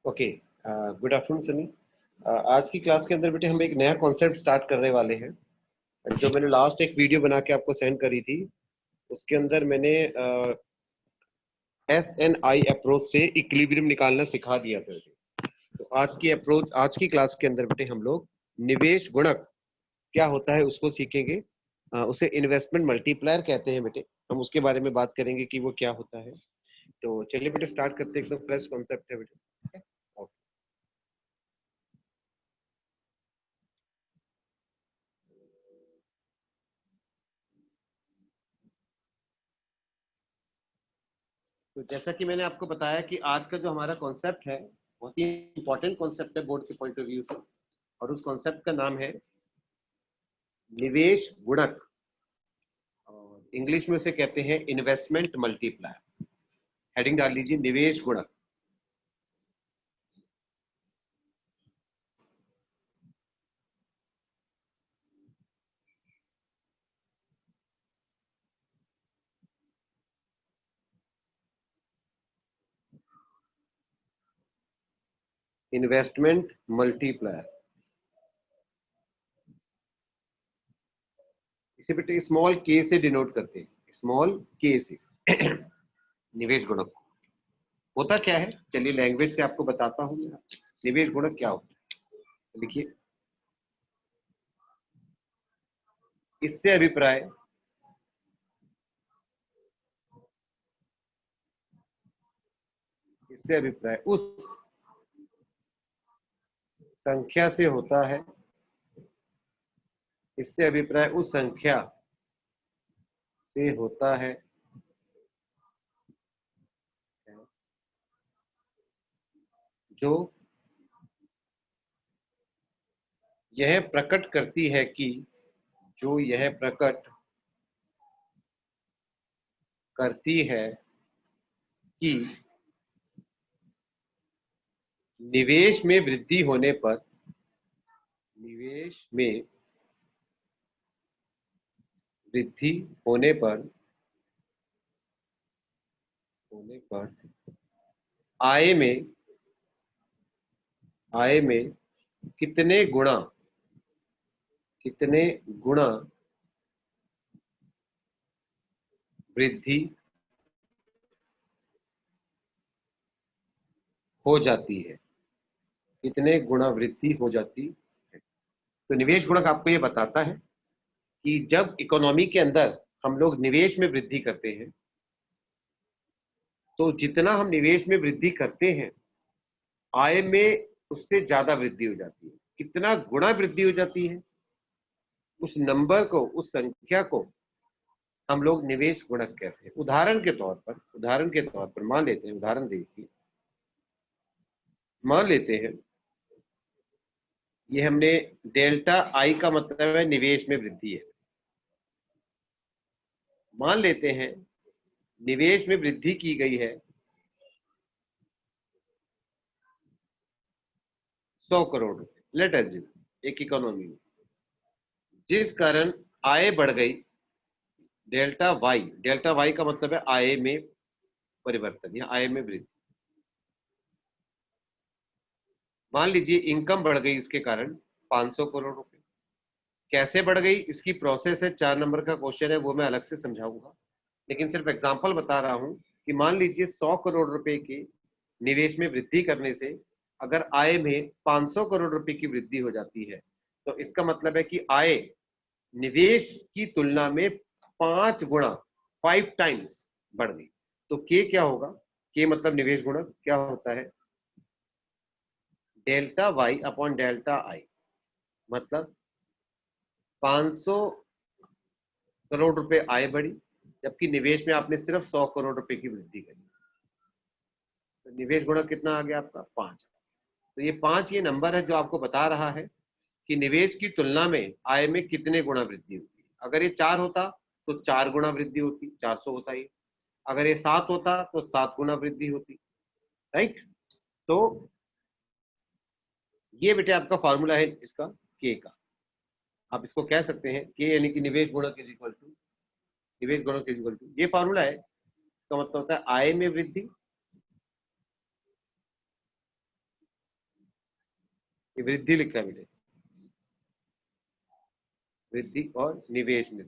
Okay, good afternoon Sunny. आज की class के अंदर बेटे हम एक नया कॉन्सेप्ट स्टार्ट करने वाले हैं। जो मैंने लास्ट एक वीडियो बना के आपको सेंड करी थी, उसके अंदर मैंने SNI अप्रोच से इक्विलिब्रियम निकालना सिखा दिया था बेटे। तो आज की क्लास के अंदर बेटे हम लोग निवेश गुणक क्या होता है उसको सीखेंगे। उसे इन्वेस्टमेंट मल्टीप्लायर कहते हैं बेटे। हम उसके बारे में बात करेंगे कि वो क्या होता है। तो चलिए बेटे स्टार्ट करते हैं, एकदम फ्रेश कॉन्सेप्ट है बेटे। तो जैसा कि मैंने आपको बताया कि आज का जो हमारा कॉन्सेप्ट है बहुत ही इंपॉर्टेंट कॉन्सेप्ट है बोर्ड के पॉइंट ऑफ व्यू से, और उस कॉन्सेप्ट का नाम है निवेश गुणक, और इंग्लिश में उसे कहते हैं इन्वेस्टमेंट मल्टीप्लायर। हेडिंग डाल लीजिए निवेश गुणक। इन्वेस्टमेंट मल्टीप्लायर, इसे बेटे स्मॉल के से डिनोट करते हैं, स्मॉल के से। निवेश गुणक होता क्या है, चलिए लैंग्वेज से आपको बताता हूं मैं। निवेश गुणक क्या होता है लिखिए। इससे अभिप्राय उस संख्या से होता है, इससे अभिप्राय उस संख्या से होता है जो यह प्रकट करती है कि जो यह प्रकट करती है कि निवेश में वृद्धि होने पर, निवेश में वृद्धि होने पर आय में कितने गुणा वृद्धि हो जाती है, कितने गुणा वृद्धि हो जाती है। तो निवेश गुणक आपको ये बताता है कि जब इकोनॉमी के अंदर हम लोग निवेश में वृद्धि करते हैं, तो जितना हम निवेश में वृद्धि करते हैं आय में उससे ज्यादा वृद्धि हो जाती है। कितना गुणा वृद्धि हो जाती है, उस नंबर को, उस संख्या को हम लोग निवेश गुणक कहते हैं। उदाहरण के तौर पर मान लेते हैं, उदाहरण देखिए, मान लेते हैं ये हमने डेल्टा आई का मतलब है निवेश में वृद्धि है। मान लेते हैं निवेश में वृद्धि की गई है 100 करोड़ रुपए, लेट अस अज्यूम एक इकोनॉमी में, जिस कारण आय बढ़ गई डेल्टा वाई का मतलब है आय में परिवर्तन या आय में वृद्धि। मान लीजिए इनकम बढ़ गई उसके कारण 500 करोड़ रुपए। कैसे बढ़ गई इसकी प्रोसेस है, 4 नंबर का क्वेश्चन है, वो मैं अलग से समझाऊंगा, लेकिन सिर्फ एग्जांपल बता रहा हूं कि मान लीजिए 100 करोड़ रुपए के निवेश में वृद्धि करने से अगर आय में 500 करोड़ रुपए की वृद्धि हो जाती है, तो इसका मतलब है कि आय निवेश की तुलना में 5 गुणा, 5 टाइम्स बढ़ गई। तो के क्या होगा, के मतलब निवेश गुणक क्या होता है, delta Y upon delta I. मतलब 500 करोड़ रुपए आय बढ़ी, जबकि निवेश में आपने सिर्फ 100 करोड़ रुपए की वृद्धि करी। तो निवेश गुणक कितना आ गया आपका, 5। तो ये 5 ये नंबर है जो आपको बता रहा है कि निवेश की तुलना में आय में कितने गुणा वृद्धि होती है। अगर ये 4 होता तो 4 गुणा वृद्धि होती, 400 होता ये। अगर ये 7 होता तो 7 गुणा वृद्धि होती, राइट। तो ये बेटे आपका फॉर्मूला है इसका, के का। आप इसको कह सकते हैं के यानी कि निवेश गुणक इज इक्वल टू, ये फॉर्मूला है। इसका मतलब होता है आय में वृद्धि ये वृद्धि लिखा है बेटे, वृद्धि और निवेश में।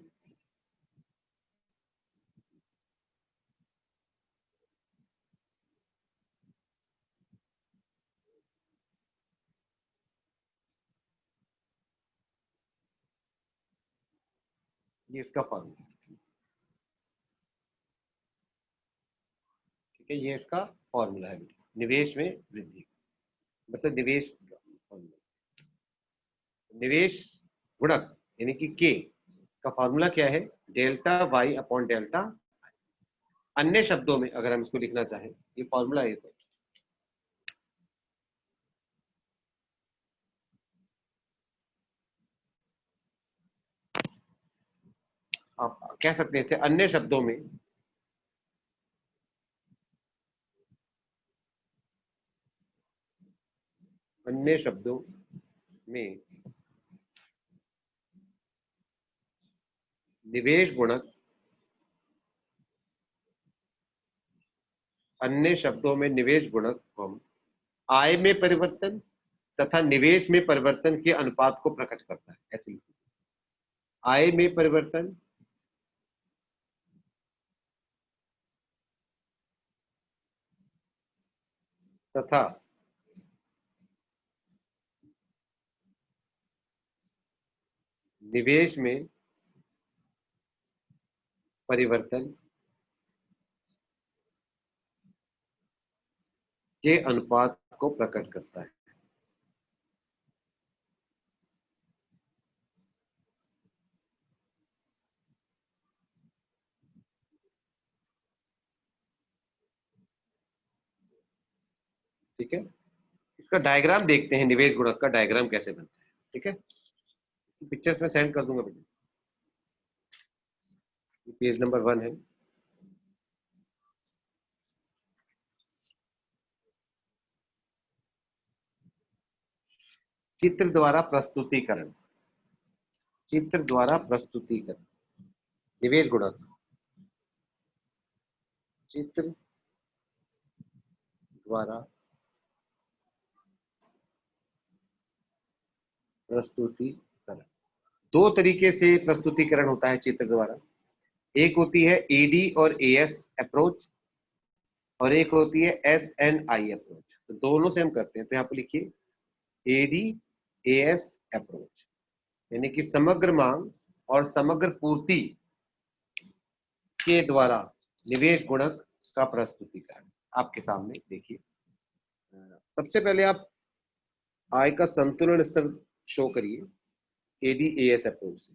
ये इसका फॉर्मूला, ठीक है, ये इसका फॉर्मूला है बेटे, निवेश में वृद्धि, मतलब निवेश फॉर्मूला। निवेश गुणक यानी कि के का फॉर्मूला क्या है, डेल्टा वाई अपॉन डेल्टा। अन्य शब्दों में अगर हम इसको लिखना चाहें, ये फॉर्मूला है तो आप कह सकते हैं, अन्य शब्दों में अन्य शब्दों में निवेश गुणक, अन्य शब्दों में निवेश गुणक हम आय में परिवर्तन तथा निवेश में परिवर्तन के अनुपात को प्रकट करता है। ऐसे लिखिए, आय में परिवर्तन तथा निवेश में परिवर्तन के अनुपात को प्रकट करता है। ठीक है, इसका डायग्राम देखते हैं, निवेश गुणक का डायग्राम कैसे बनता है। ठीक है, पिक्चर्स में सेंड कर दूंगा बेटा, पेज नंबर 1 है। चित्र द्वारा प्रस्तुतिकरण, चित्र द्वारा प्रस्तुतिकरण, निवेश गुणक, चित्र द्वारा प्रस्तुतिकरण। दो तरीके से प्रस्तुतिकरण होता है चित्र द्वारा, एक होती है एडी और एएस अप्रोच, और एक होती है एस एंड आई अप्रोच। तो दोनों से हम करते हैं, तो यहाँ पर लिखिए एडी एएस अप्रोच, यानी कि समग्र मांग और समग्र पूर्ति के द्वारा निवेश गुणक का प्रस्तुतिकरण। आपके सामने देखिए, सबसे पहले आप आय का संतुलन स्तर शो करिए एडीएएस अप्रोच से।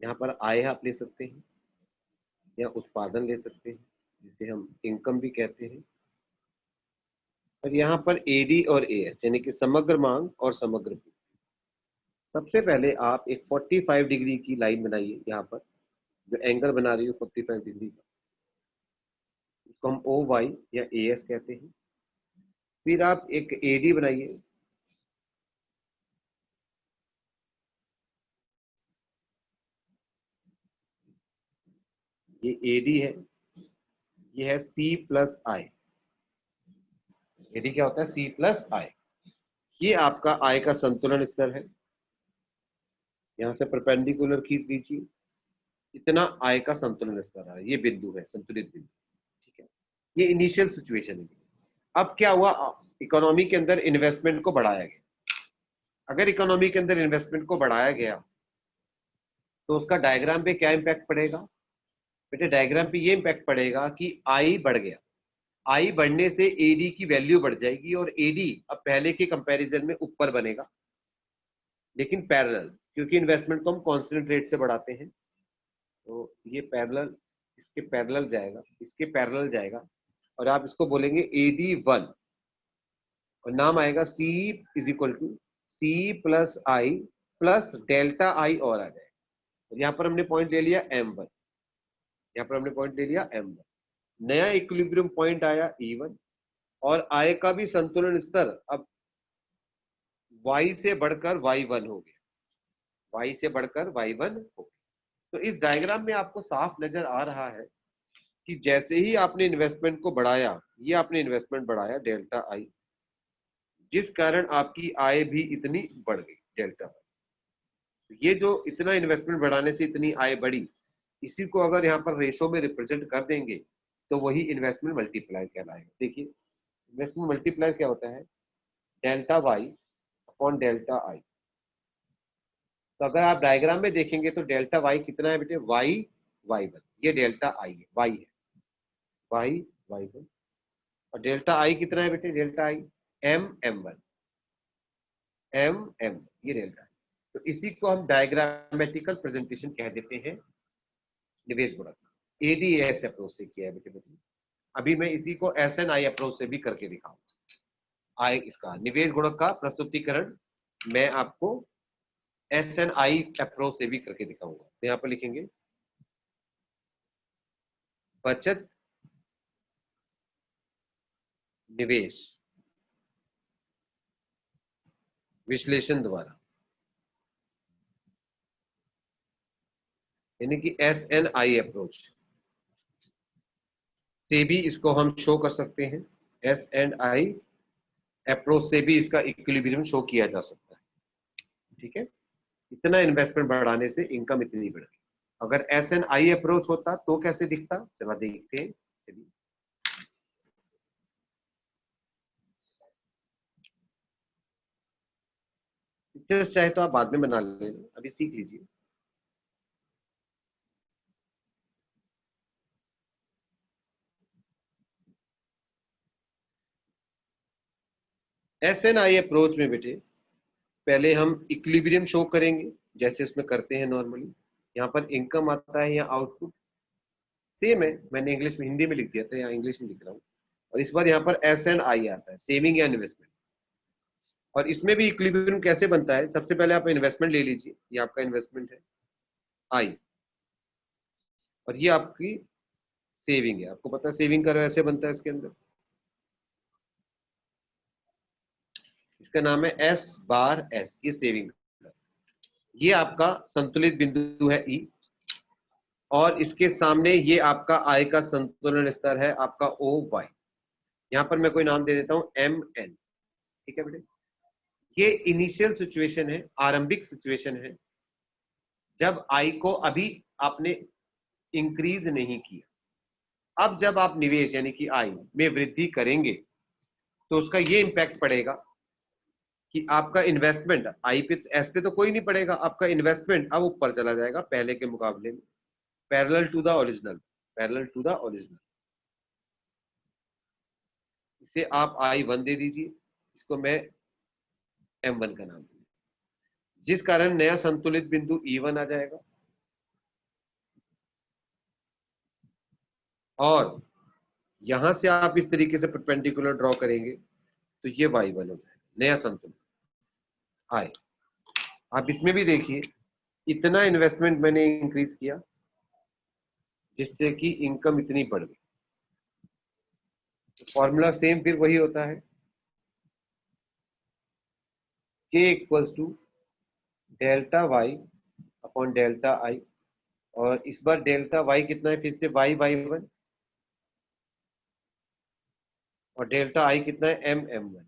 यहाँ पर आय आप ले सकते हैं या उत्पादन ले सकते हैं, जिसे हम इनकम भी कहते हैं, और यहाँ पर एडी और एएस यानी कि समग्र मांग और समग्र पूर्ति। सबसे पहले आप एक 45 डिग्री की लाइन बनाइए, यहाँ पर जो एंगल बना रही हो 45 डिग्री का, इसको हम ओ वाई या एएस कहते हैं। फिर आप एक एडी बनाइए, ये एडी है, ये है सी प्लस आई। एडी क्या होता है, सी प्लस आई। ये आपका आय का संतुलन स्तर है, यहाँ से परपेंडिकुलर खींच लीजिए, इतना आय का संतुलन स्तर है, ये बिंदु है संतुलित बिंदु। ठीक है, ये इनिशियल सिचुएशन है। अब क्या हुआ, इकोनॉमी के अंदर इन्वेस्टमेंट को बढ़ाया गया। अगर इकोनॉमी के अंदर इन्वेस्टमेंट को बढ़ाया गया तो उसका डायग्राम पे क्या इंपैक्ट पड़ेगा बेटे, डायग्राम पे ये इंपैक्ट पड़ेगा कि आई बढ़ गया। आई बढ़ने से एडी की वैल्यू बढ़ जाएगी और एडी अब पहले के कंपैरिजन में ऊपर बनेगा, लेकिन पैरेलल, क्योंकि इन्वेस्टमेंट को हम कांस्टेंट रेट से बढ़ाते हैं। तो ये पैरेलल, इसके पैरेलल जाएगा, इसके पैरेलल जाएगा, और आप इसको बोलेंगे AD1, और नाम आएगा C is equal to C plus I plus delta I और आ जाएगा। तो यहाँ पर हमने पॉइंट ले लिया M1, यहाँ पर हमने पॉइंट ले लिया M1, नया इक्विलिब्रियम पॉइंट आया E1, और आय का भी संतुलन स्तर अब Y से बढ़कर Y1 हो गया, Y से बढ़कर Y1 हो गया। तो इस डायग्राम में आपको साफ नजर आ रहा है कि जैसे ही आपने इन्वेस्टमेंट को बढ़ाया, ये आपने इन्वेस्टमेंट बढ़ाया डेल्टा आई, जिस कारण आपकी आय भी इतनी बढ़ गई डेल्टा आई। ये जो इतना इन्वेस्टमेंट बढ़ाने से इतनी आय बढ़ी, इसी को अगर यहाँ पर रेशो में रिप्रेजेंट कर देंगे तो वही इन्वेस्टमेंट मल्टीप्लाई कहलाएगा। देखिए इन्वेस्टमेंट मल्टीप्लाई क्या होता है, delta Y upon delta I. तो अगर आप डायग्राम में देखेंगे तो डेल्टा वाई कितना है बेटे, वाई वाई वन, ये डेल्टा आई है, वाई है, वाई वाई वन। और डेल्टा आई कितना है बेटे, delta I M M one, M M, ये डेल्टा आई। तो इसी को हम डायग्रामेटिकल प्रेजेंटेशन कह देते हैं निवेश गुणक। एडीएस अप्रोच से किया है बेटे बेटे। अभी मैं इसी को एस एन आई अप्रोच से भी करके दिखाऊंगा। आई इसका निवेश गुणक का प्रस्तुतिकरण मैं आपको एस एन आई अप्रोच से भी करके दिखाऊंगा। तो यहाँ पर लिखेंगे बचत निवेश विश्लेषण द्वारा, यानी कि एस एन आई अप्रोच से भी इसको हम शो कर सकते हैं। एस एंड आई अप्रोच से भी इसका इक्विलिब्रियम शो किया जा सकता है। ठीक है, इतना इन्वेस्टमेंट बढ़ाने से इनकम इतनी बढ़ गई। अगर एस एन आई अप्रोच होता तो कैसे दिखता, चला देखते हैं। चलिए पिक्चर्स चाहे तो आप बाद में बना लेना, अभी सीख लीजिए। एस एन आई अप्रोच में बेटे पहले हम इक्विलिब्रियम शो करेंगे जैसे उसमें करते हैं नॉर्मली। यहाँ पर इनकम आता है या आउटपुट, सेम है, मैंने इंग्लिश में हिंदी में लिख दिया था, यहाँ इंग्लिश में लिख रहा हूँ। और इस बार यहाँ पर एस एंड आई आता है, सेविंग या इन्वेस्टमेंट। और इसमें भी इक्विलिब्रियम कैसे बनता है, सबसे पहले आप इन्वेस्टमेंट ले लीजिए, ये आपका इन्वेस्टमेंट है आई, और ये आपकी सेविंग है। आपको पता है सेविंग का ऐसे बनता है, इसके अंदर इसका नाम है एस बार एस, ये सेविंग। ये आपका संतुलित बिंदु है ई, और इसके सामने ये आपका आय का संतुलन स्तर है आपका ओ वाई। यहाँ पर मैं कोई नाम दे देता हूं एम एन। ठीक है बेटे, ये इनिशियल सिचुएशन है, आरंभिक सिचुएशन है, जब आई को अभी आपने इंक्रीज नहीं किया। अब जब आप निवेश यानी कि आई में वृद्धि करेंगे तो उसका ये इंपैक्ट पड़ेगा कि आपका इन्वेस्टमेंट आई पे, एस पे तो कोई नहीं पड़ेगा, आपका इन्वेस्टमेंट अब ऊपर चला जाएगा पहले के मुकाबले में, parallel to the original, parallel to the original. इसे आप आई वन दे दीजिए, इसको मैं एम वन का नाम दूंगा, जिस कारण नया संतुलित बिंदु ई वन आ जाएगा। और यहां से आप इस तरीके से परपेंडिकुलर ड्रॉ करेंगे तो ये वाई वन हो जाएगा, नया संतुलित आए। आप इसमें भी देखिए इतना इन्वेस्टमेंट मैंने इंक्रीज किया जिससे कि इनकम इतनी बढ़ गई। तो फॉर्मूला सेम फिर वही होता है, K equals to delta Y upon delta I. और इस बार डेल्टा वाई कितना है, फिर से वाई वाई वन, और डेल्टा आई कितना है, M M one,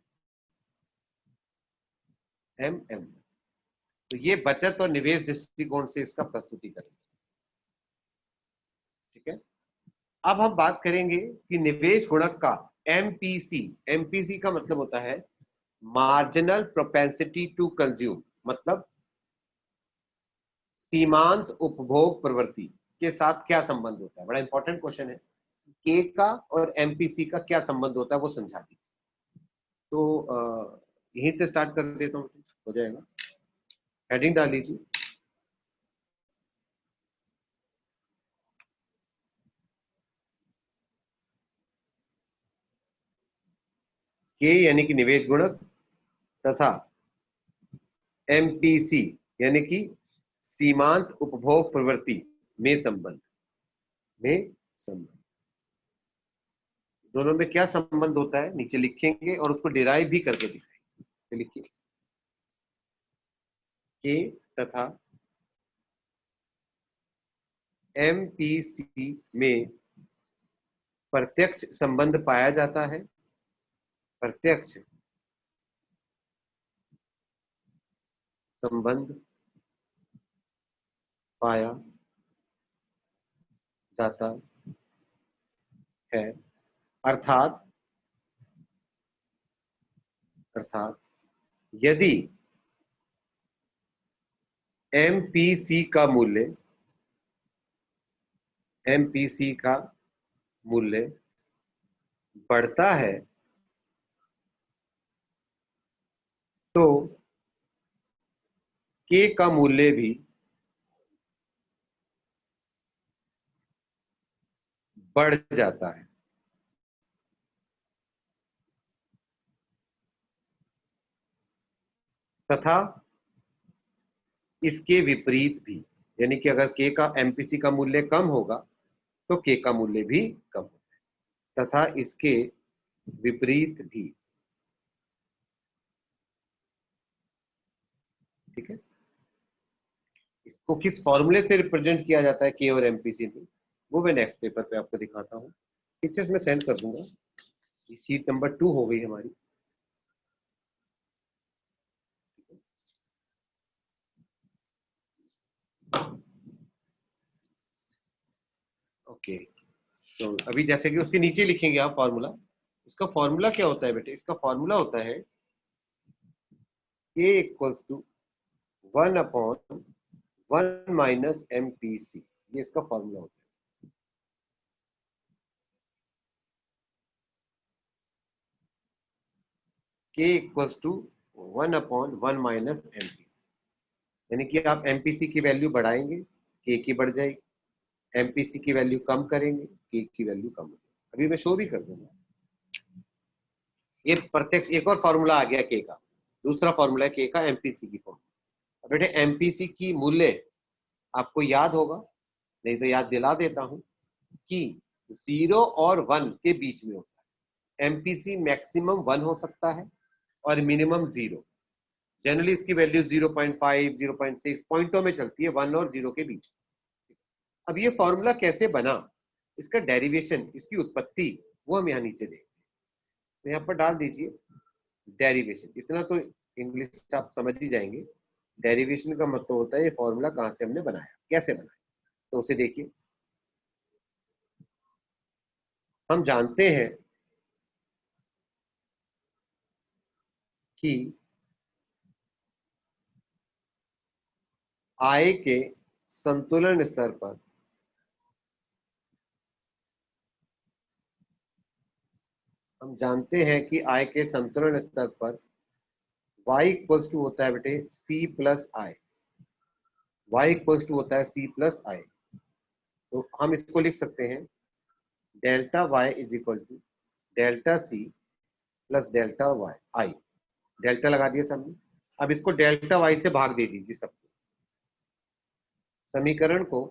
M M one. तो ये बचत और निवेश दृष्टिकोण से इसका प्रस्तुतिकरण। ठीक है, अब हम बात करेंगे कि निवेश गुणक का एमपीसी। एमपीसी का मतलब होता है मार्जिनल प्रोपेंसिटी टू कंज्यूम, मतलब सीमांत उपभोग प्रवृत्ति के साथ क्या संबंध होता है। बड़ा इंपॉर्टेंट क्वेश्चन है, के का और एमपीसी का क्या संबंध होता है वो समझा दीजिए। तो यहीं से स्टार्ट कर देता हूँ, हो जाएगा। हेडिंग डाल लीजिए, के यानी कि निवेश गुणक तथा एमपीसी यानी कि सीमांत उपभोग प्रवृत्ति में संबंध, में संबंध। दोनों में क्या संबंध होता है नीचे लिखेंगे और उसको डिराइव भी करके दिखाएंगे। तो लिखिए के तथा एमपीसी में प्रत्यक्ष संबंध पाया जाता है, प्रत्यक्ष संबंध पाया जाता है, अर्थात यदि एमपीसी का मूल्य बढ़ता है तो के का मूल्य भी बढ़ जाता है, तथा इसके विपरीत भी, यानी कि अगर के का एमपीसी का मूल्य कम होगा तो के का मूल्य भी कम होगा, तथा इसके विपरीत भी। ठीक है, इसको किस फॉर्मूले से रिप्रेजेंट किया जाता है के और एमपीसी में, वो मैं नेक्स्ट पेपर पे आपको दिखाता हूँ, पिक्चर्स में सेंड कर दूंगा। शीट नंबर 2 हो गई हमारी। ओके, तो अभी जैसे कि उसके नीचे लिखेंगे आप फॉर्मूला। इसका फॉर्मूला क्या होता है बेटे? इसका फॉर्मूला होता है के इक्वल्स टू 1/1 माइनस एमपीसी, ये इसका फॉर्मूला होता है। के इक्वल्स टू 1/1 माइनस एमपी, यानी कि आप एमपीसी की वैल्यू बढ़ाएंगे, के की बढ़ जाएगी, एमपीसी की वैल्यू कम करेंगे, के की वैल्यू कम हो जाएगी। अभी मैं शो भी कर दूंगा। ये प्रत्यक्ष एक और फॉर्मूला आ गया के का, दूसरा फॉर्मूला है के का एमपीसी की फॉर्मूला। बेटे एमपीसी की मूल्य आपको याद होगा, नहीं तो याद दिला देता हूं कि 0 और 1 के बीच में होता है। एमपीसी मैक्सिमम 1 हो सकता है और मिनिमम 0। जनरली इसकी वैल्यू 0.5, 0.6 पॉइंटों में चलती है, 1 और 0 के बीच। अब ये फॉर्मूला कैसे बना, इसका डेरिवेशन, इसकी उत्पत्ति, वो हम यहाँ नीचे देखते हैं। तो यहाँ पर डाल दीजिए डेरिवेशन, इतना तो इंग्लिश आप समझ ही जाएंगे। डेरिवेशन का मतलब होता है ये फॉर्मूला कहाँ से हमने बनाया, कैसे बनाया। तो उसे देखिए, हम जानते हैं कि आय के संतुलन स्तर पर हम जानते हैं कि आय के संतुलन स्तर पर y इक्वल्स टू होता है बेटे c plus I. y equals to होता है c प्लस आई। तो हम इसको लिख सकते हैं delta y is equal to delta c plus delta y I. Delta लगा दिया सामने। अब इसको डेल्टा y से भाग दे दीजिए सबको। समीकरण को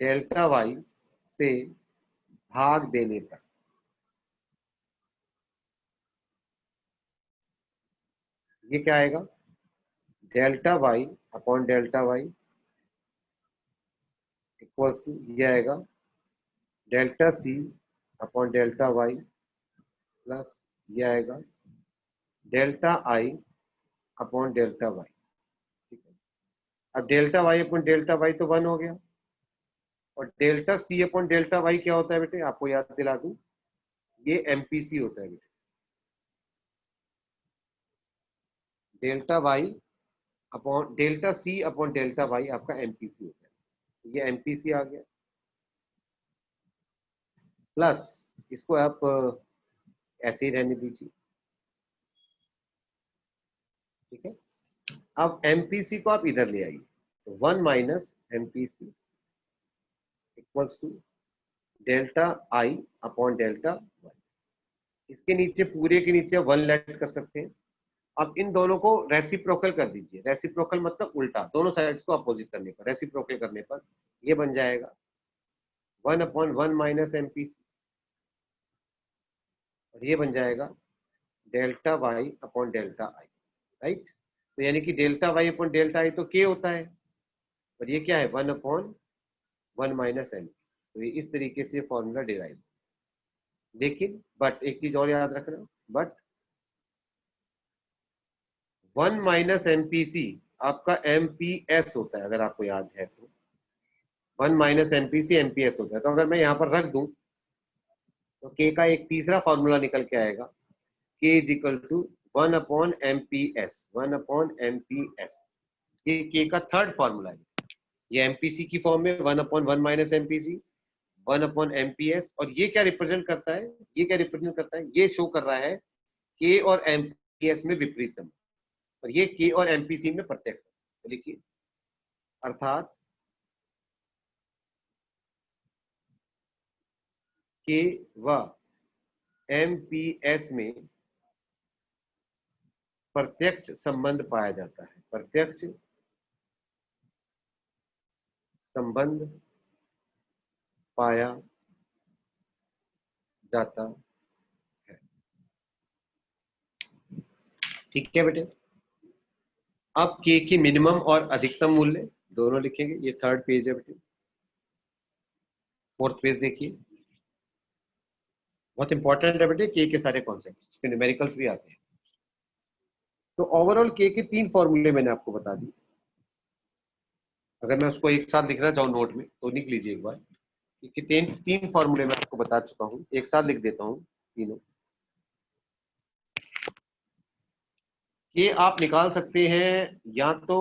डेल्टा y से भाग देने पर ये क्या आएगा? Delta y upon delta y equals to ये आएगा delta c upon delta y plus ये आएगा delta i upon delta y। ठीक है, अब delta y upon delta y तो 1 हो गया, और delta c upon delta y क्या होता है बेटे? आपको याद दिला दूं, ये एमपीसी होता है बेटे। Delta y upon delta c upon delta y आपका एमपीसी होता है। ये एमपीसी आ गया, प्लस इसको आप ऐसे ही रहने दीजिए। ठीक है, अब एमपीसी को आप इधर ले आइए, तो 1 minus MPC equals to delta I upon delta Y. इसके नीचे पूरे के नीचे 1 लेट कर सकते हैं। अब इन दोनों को रेसिप्रोकल कर दीजिए। रेसिप्रोकल मतलब उल्टा, दोनों साइड्स को अपोजिट करने पर, रेसिप्रोकल करने पर ये बन जाएगा 1/1 माइनस एमपीसी, और ये बन जाएगा delta Y upon delta I. Right, तो यानी कि delta Y upon delta I तो के होता है, और ये क्या है 1/1 माइनस एम। तो ये इस तरीके से फॉर्मूला डिराइव। लेकिन बट एक चीज और याद रखना, बट 1 माइनस एमपीसी आपका एमपीएस होता है, अगर आपको याद है तो 1 माइनस एमपीसी एमपीएस होता है। तो अगर मैं यहाँ पर रख दूं तो के का एक तीसरा फॉर्मूला निकल के आएगा, के इज इक्वल टू 1/एमपीएस, 1/एमपीएस। ये के का थर्ड फॉर्मूला है। ये एमपीसी की फॉर्म में 1/1 माइनस एमपीसी, 1/एमपीएस। और ये क्या रिप्रेजेंट करता है, ये क्या रिप्रेजेंट करता है, ये शो कर रहा है के और एमपीएस में विपरीत संबंध, और ये के और एमपीसी में प्रत्यक्ष संबंध। तो देखिए, अर्थात के व एमपीएस में प्रत्यक्ष संबंध पाया जाता है, प्रत्यक्ष संबंध पाया जाता है। ठीक है बेटे, अब के की मिनिमम और अधिकतम मूल्य दोनों लिखेंगे। ये थर्ड पेज है बेटे, फोर्थ पेज देखिए, बहुत इंपॉर्टेंट है बेटे के सारे कॉन्सेप्ट, इसके न्यूमेरिकल्स भी आते हैं। तो ओवरऑल के तीन फॉर्मूले मैंने आपको बता दी। अगर मैं उसको एक साथ लिखना चाहूँ नोट में तो लिख लीजिए एक बार, कि तीन तीन फॉर्मूले मैं आपको बता चुका हूँ, एक साथ लिख देता हूँ तीनों। कि आप निकाल सकते हैं या तो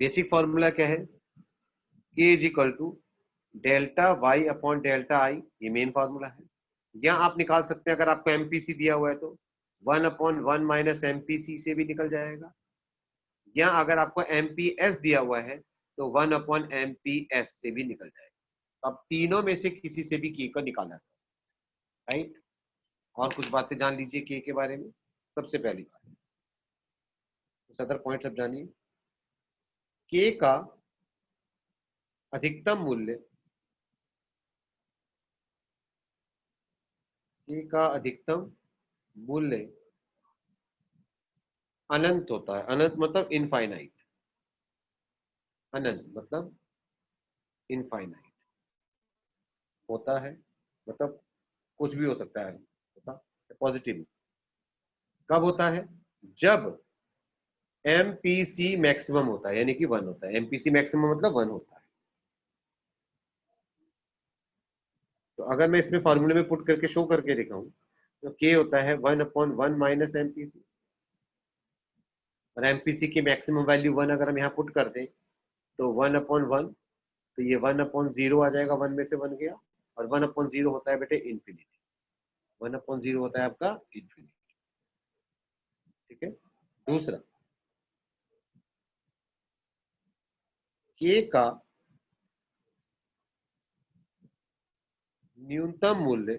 बेसिक फॉर्मूला क्या है, K is equal to delta Y upon delta I, ये मेन फॉर्मूला है। या आप निकाल सकते हैं, अगर आपको एमपीसी दिया हुआ है तो 1/1 माइनस एमपीसी से भी निकल जाएगा। या अगर आपको एमपीएस दिया हुआ है तो 1/एमपीएस से भी निकल जाएगा। अब तीनों में से किसी से भी के को निकाला जा सकता है, राइट। और कुछ बातें जान लीजिए के बारे में। सबसे पहली बात, सदर पॉइंट सब जानिए। के का अधिकतम मूल्य, के का अधिकतम मूल्य अनंत होता है। अनंत मतलब इनफाइनाइट, अनंत मतलब इनफाइनाइट होता है, मतलब कुछ भी हो सकता है, होता पॉजिटिव। कब होता है, जब एमपीसी मैक्सिमम होता है, यानी कि 1 होता है। एमपीसी मैक्सिमम मतलब 1 होता है। तो अगर मैं इसमें फॉर्मूले में पुट करके शो करके दिखाऊं तो के होता है 1/1 माइनस एमपीसी, और एमपीसी की मैक्सिमम वैल्यू 1 अगर हम यहाँ पुट कर दें तो 1/1, तो ये 1/0 आ जाएगा, 1 में से 1 गया। और 1/0 होता है बेटे इंफिनिटी, 1/0 होता है आपका इंफिनिटी। ठीक है। दूसरा, के का न्यूनतम मूल्य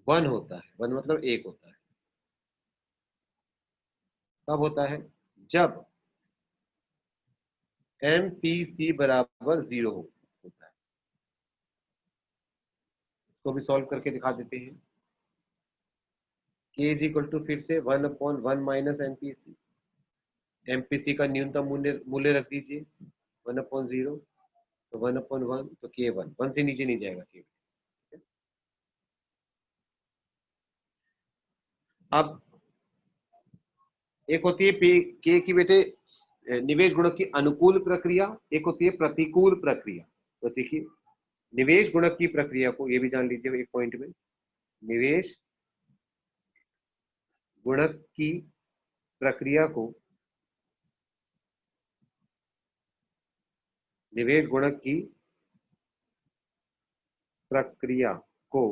1 होता है। 1 मतलब 1 होता है। कब होता है, जब एमपीसी बराबर 0 होता है। इसको भी सॉल्व करके दिखा देते हैं। के इज इक्वल टू फिर से 1/1 माइनस एमपीसी, एमपीसी का न्यूनतम मूल्य मूल्य रख दीजिए 1/0, तो 1/1 तो के 1 से नीचे नहीं जाएगा के। अब एक होती है के की बेटे निवेश गुणक की अनुकूल प्रक्रिया, एक होती है प्रतिकूल प्रक्रिया। तो देखिए, निवेश गुणक की प्रक्रिया को ये भी जान लीजिए एक पॉइंट में। निवेश गुणक की प्रक्रिया को, निवेश गुणक की प्रक्रिया को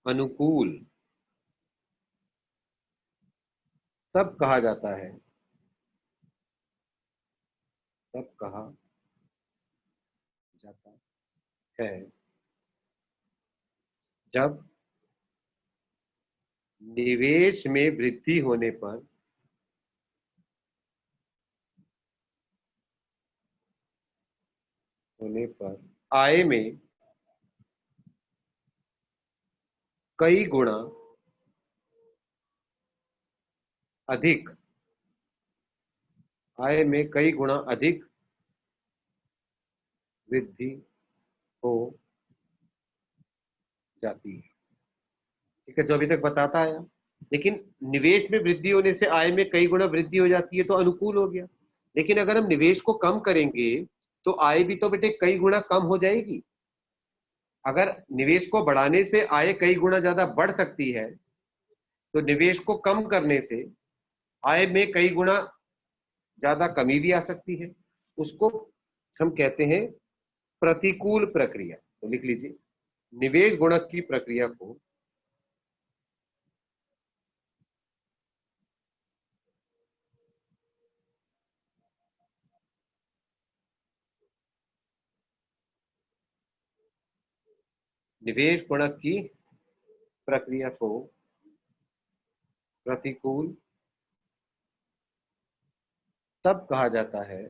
अनुकूल तब कहा जाता है, तब कहा जाता है जब निवेश में वृद्धि होने पर आय में कई गुणा अधिक, आय में कई गुणा अधिक वृद्धि हो जाती है। ठीक है, जो अभी तक बताता आया। लेकिन निवेश में वृद्धि होने से आय में कई गुणा वृद्धि हो जाती है तो अनुकूल हो गया। लेकिन अगर हम निवेश को कम करेंगे तो आय भी तो बेटे कई गुणा कम हो जाएगी। अगर निवेश को बढ़ाने से आय कई गुणा ज्यादा बढ़ सकती है तो निवेश को कम करने से आय में कई गुणा ज्यादा कमी भी आ सकती है। उसको हम कहते हैं प्रतिकूल प्रक्रिया। तो लिख लीजिए, निवेश गुणक की प्रक्रिया को निवेश गुणक की प्रक्रिया को प्रतिकूल तब कहा जाता है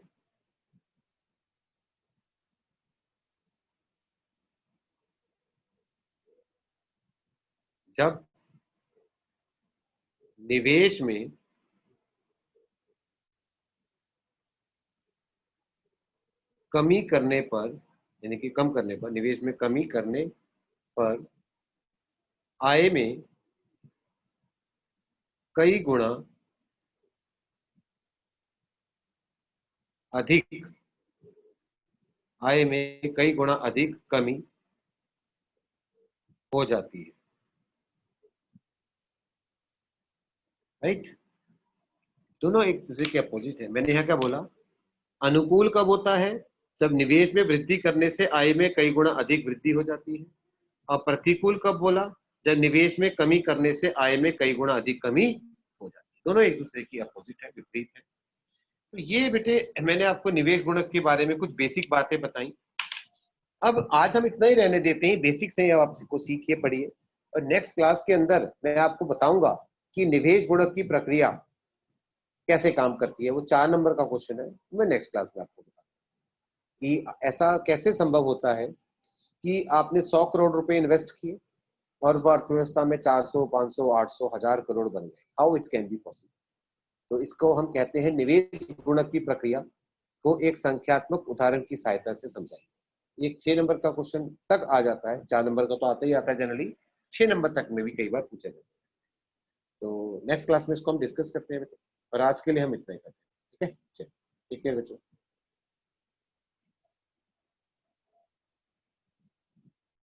जब निवेश में कमी करने पर, यानी कि कम करने पर, निवेश में कमी करने पर आय में कई गुणा अधिक, आय में कई गुणा अधिक कमी हो जाती है। राइट, दोनों एक दूसरे के अपोजिट है। मैंने यहाँ क्या बोला, अनुकूल कब होता है, जब निवेश में वृद्धि करने से आय में कई गुणा अधिक वृद्धि हो जाती है। और प्रतिकूल कब बोला, जब निवेश में कमी करने से आय में कई गुणा अधिक कमी हो जाती है। दोनों एक दूसरे की अपोजिट है, विपरीत है। तो ये बेटे मैंने आपको निवेश गुणक के बारे में कुछ बेसिक बातें बताई। अब आज हम इतना ही रहने देते हैं, बेसिक से ही अब आपको सीखिए, पढ़िए। और नेक्स्ट क्लास के अंदर मैं आपको बताऊंगा कि निवेश गुणक की प्रक्रिया कैसे काम करती है। वो 4 नंबर का क्वेश्चन है, मैं नेक्स्ट क्लास में आपको बताऊंगा कि ऐसा कैसे संभव होता है कि आपने 100 करोड़ रुपए इन्वेस्ट किए और वो अर्थव्यवस्था में 400, 500, 800, 1000 करोड़ बन गए। How it can be possible. तो इसको हम कहते हैं निवेश गुणक की प्रक्रिया को एक संख्यात्मक उदाहरण की सहायता से समझाएं। ये 6 नंबर का क्वेश्चन तक आ जाता है, 4 नंबर का तो आता ही आता है जनरली, 6 नंबर तक में भी कई बार पूछा जाता है। तो नेक्स्ट क्लास में इसको हम डिस्कस करते हैं और आज के लिए हम इतना ही करते हैं। ठीक है, चलिए, ठीक है बच्चों।